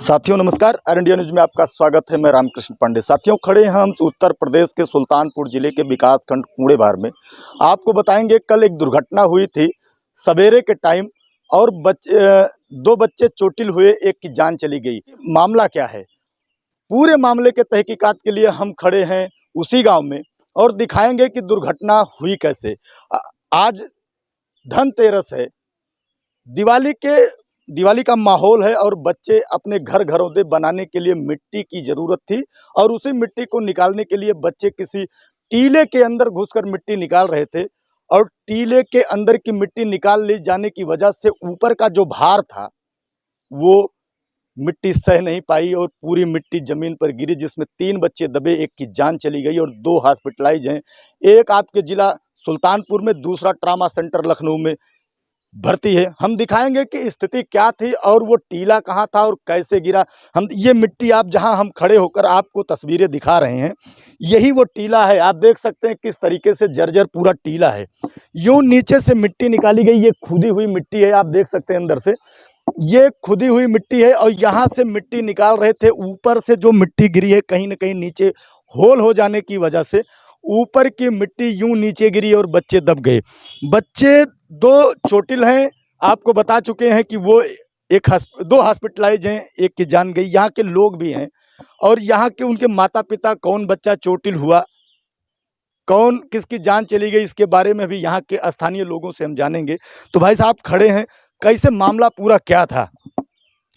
साथियों नमस्कार। Air India news में आपका स्वागत है। मैं रामकृष्ण पांडे। साथियों खड़े हैं हम उत्तर प्रदेश के सुल्तानपुर जिले के विकासखंड कूड़ेबार में। आपको बताएंगे कल एक दुर्घटना हुई थी सवेरे के टाइम और दो बच्चे चोटिल हुए, एक की जान चली गई। मामला क्या है, पूरे मामले के तहकीकात के लिए हम खड़े हैं उसी गाँव में और दिखाएंगे कि दुर्घटना हुई कैसे। आज धनतेरस है, दिवाली का माहौल है और बच्चे अपने घरौंदे बनाने के लिए मिट्टी की ज़रूरत थी और उसी मिट्टी को निकालने के लिए बच्चे किसी टीले के अंदर घुसकर मिट्टी निकाल रहे थे और टीले के अंदर की मिट्टी निकाल ली जाने की वजह से ऊपर का जो भार था वो मिट्टी सह नहीं पाई और पूरी मिट्टी ज़मीन पर गिरी, जिसमें 3 बच्चे दबे, एक की जान चली गई और 2 हॉस्पिटलाइज हैं। एक आपके ज़िला सुल्तानपुर में, दूसरा ट्रामा सेंटर लखनऊ में भर्ती है। हम दिखाएंगे कि स्थिति क्या थी और वो टीला कहाँ था और कैसे गिरा। हम ये मिट्टी, आप जहां हम खड़े होकर आपको तस्वीरें दिखा रहे हैं, यही वो टीला है। आप देख सकते हैं किस तरीके से जर्जर पूरा टीला है। यूं नीचे से मिट्टी निकाली गई, ये खुदी हुई मिट्टी है। आप देख सकते हैं अंदर से ये खुदी हुई मिट्टी है और यहाँ से मिट्टी निकाल रहे थे। ऊपर से जो मिट्टी गिरी है, कहीं ना कहीं नीचे होल हो जाने की वजह से ऊपर की मिट्टी यूं नीचे गिरी और बच्चे दब गए। बच्चे 2 चोटिल हैं, आपको बता चुके हैं कि वो 2 हॉस्पिटलाइज हैं, एक की जान गई। यहाँ के लोग भी हैं और यहाँ के उनके माता पिता, कौन बच्चा चोटिल हुआ, कौन किसकी जान चली गई, इसके बारे में भी यहाँ के स्थानीय लोगों से हम जानेंगे। तो भाई साहब खड़े हैं, कैसे मामला पूरा क्या था?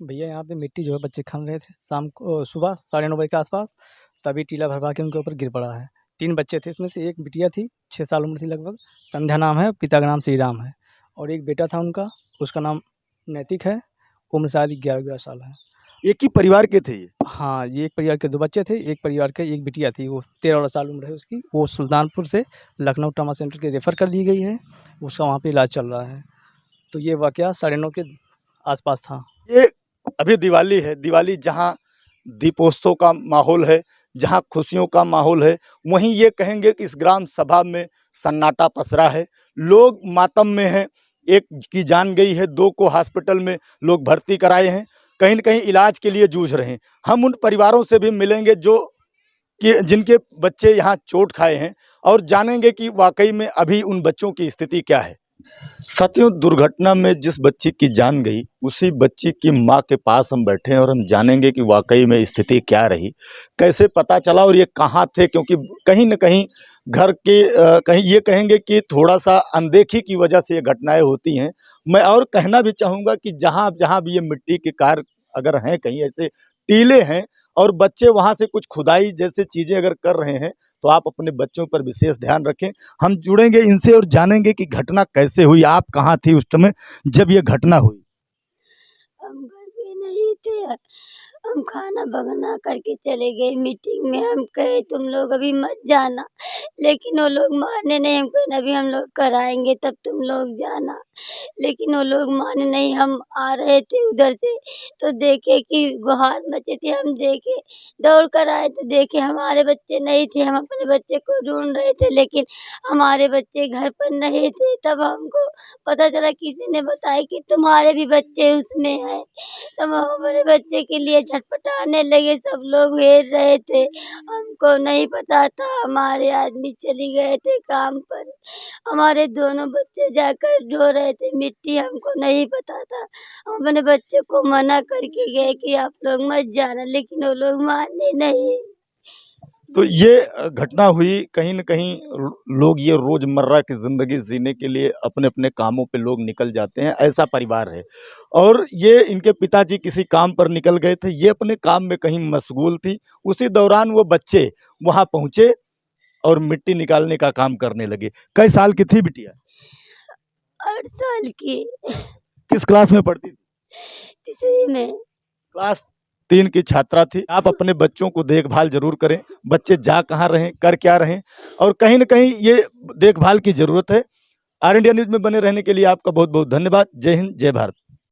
भैया यहाँ पे मिट्टी जो है बच्चे खान रहे थे शाम को, सुबह 9:30 बजे के आसपास, तभी टीला भरवा के उनके ऊपर गिर पड़ा है। 3 बच्चे थे, इसमें से एक बिटिया थी, 6 साल उम्र थी लगभग, संध्या नाम है, पिता का नाम श्री राम है, और एक बेटा था उनका, उसका नाम नैतिक है, उम्र शायद 11 साल है। एक ही परिवार के थे ये? हाँ, ये एक परिवार के 2 बच्चे थे, एक परिवार के एक बिटिया थी, वो 13 साल उम्र है उसकी। वो सुल्तानपुर से लखनऊ ट्रामा सेंटर के रेफ़र कर दी गई है, उसका वहाँ पर इलाज चल रहा है। तो ये वाक़या 9:30 के आसपास था। ये अभी दिवाली है, दिवाली जहाँ दीपोत्सव का माहौल है, जहाँ खुशियों का माहौल है, वहीं ये कहेंगे कि इस ग्राम सभा में सन्नाटा पसरा है। लोग मातम में हैं, एक की जान गई है, 2 को हॉस्पिटल में लोग भर्ती कराए हैं, कहीं न कहीं इलाज के लिए जूझ रहे हैं। हम उन परिवारों से भी मिलेंगे जिनके बच्चे यहाँ चोट खाए हैं और जानेंगे कि वाकई में अभी उन बच्चों की स्थिति क्या है। साथियों, दुर्घटना में जिस बच्ची की जान गई, उसी बच्ची की माँ के पास हम बैठे हैं और हम जानेंगे कि वाकई में स्थिति क्या रही, कैसे पता चला और ये कहाँ थे। क्योंकि कहीं न कहीं घर के कहीं ये कहेंगे कि थोड़ा-सा अनदेखी की वजह से ये घटनाएँ होती हैं। मैं और कहना भी चाहूँगा कि जहाँ जहाँ भी ये मिट्टी के कार्य अगर हैं, कहीं ऐसे टीले हैं और बच्चे वहाँ से कुछ खुदाई जैसे चीज़ें अगर कर रहे हैं, तो आप अपने बच्चों पर विशेष ध्यान रखें। हम जुड़ेंगे इनसे और जानेंगे कि घटना कैसे हुई। आप कहाँ थी उस समय जब ये घटना हुई? हम घर पे नहीं थे। हम खाना बना करके चले गए मीटिंग में। हम कहे तुम लोग अभी मत जाना, लेकिन वो लोग माने नहीं। हम कहे अभी हम लोग कराएंगे तब तुम लोग जाना, लेकिन वो लोग माने नहीं। हम आ रहे थे उधर से तो देखे कि गुहार बचे थे। हम देखे, दौड़ कर आए तो देखे हमारे बच्चे नहीं थे। हम अपने बच्चे को ढूंढ रहे थे लेकिन हमारे बच्चे घर पर नहीं थे। तब हमको पता चला, किसी ने बताया कि तुम्हारे भी बच्चे उसमें हैं। तब हम अपने बच्चे के लिए छटपटाने लगे, सब लोग घेर रहे थे। हमको नहीं पता था, हमारे आदमी चली गए थे काम पर। हमारे दोनों बच्चे जाकर ढो रहे थे मिट्टी, हमको नहीं पता था। हम अपने बच्चे को मना करके गए कि आप लोग मत जाना, लेकिन वो लोग माने नहीं। तो ये घटना हुई, कहीं न कहीं लोग ये रोज़मर्रा की ज़िंदगी जीने के लिए अपने-अपने कामों पे लोग निकल जाते हैं, ऐसा परिवार है। और ये इनके पिताजी किसी काम पर निकल गए थे, ये अपने काम में कहीं मशगूल थी। उसी दौरान वो बच्चे वहाँ पहुँचे और मिट्टी निकालने का काम करने लगे। कई साल की थी बिटिया? 8 साल की। किस क्लास में पढ़ती थी? तीसरी में। क्लास 3 की छात्रा थी। आप अपने बच्चों को देखभाल ज़रूर करें, बच्चे जा कहाँ रहे हैं, कर क्या रहे हैं, और कहीं न कहीं ये देखभाल की ज़रूरत है। एयर इंडिया न्यूज़ में बने रहने के लिए आपका बहुत-बहुत धन्यवाद। जय हिंद, जय भारत।